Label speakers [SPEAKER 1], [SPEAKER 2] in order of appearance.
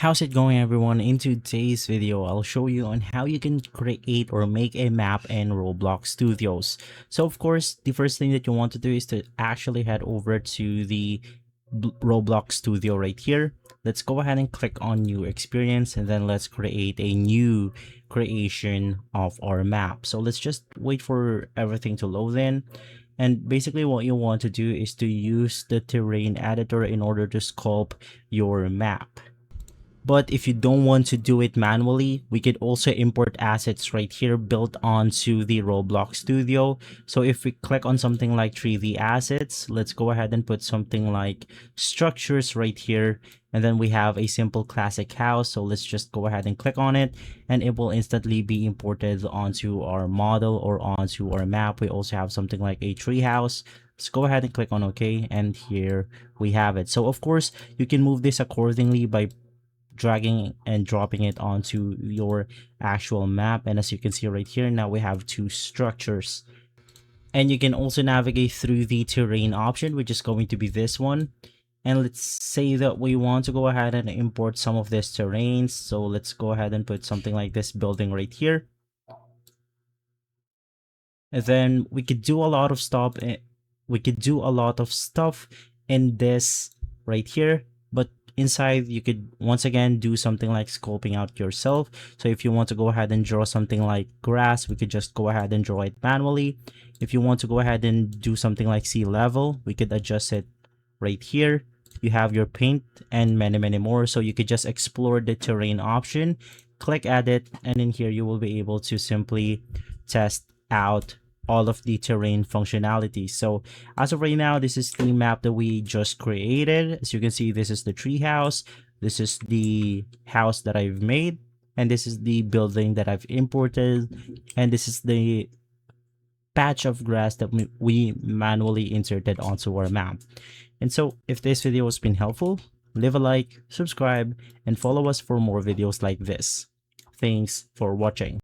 [SPEAKER 1] How's it going, everyone? In today's video, I'll show you on how you can create or make a map in Roblox Studios. So of course, the first thing that you want to do is to actually head over to the Roblox Studio right here. Let's go ahead and click on new experience, and then let's create a new creation of our map. So let's just wait for everything to load in. And basically what you want to do is to use the terrain editor in order to sculpt your map. But if you don't want to do it manually, we could also import assets right here built onto the Roblox Studio. So if we click on something like 3D assets, let's go ahead and put something like structures right here. And then we have a simple classic house. So let's just go ahead and click on it, and it will instantly be imported onto our model or onto our map. We also have something like a tree house. Let's go ahead and click on OK, and here we have it. So of course, you can move this accordingly by dragging and dropping it onto your actual map. And as you can see right here, now we have two structures, and you can also navigate through the terrain option, which is going to be this one. And let's say that we want to go ahead and import some of this terrains. So let's go ahead and put something like this building right here. And then we could do a lot of stuff. We could do a lot of stuff in this right here, but inside you could once again do something like scoping out yourself. So if you want to go ahead and draw something like grass, we could just go ahead and draw it manually. If you want to go ahead and do something like sea level, we could adjust it right here. You have your paint and many more. So you could just explore the terrain option, click edit, and in here you will be able to simply test out all of the terrain functionality. So as of right now, this is the map that we just created. As you can see, this is the tree house, this is the house that I've made, and this is the building that I've imported, and this is the patch of grass that we manually inserted onto our map. And so if this video has been helpful, leave a like, subscribe, and follow us for more videos like this. Thanks for watching.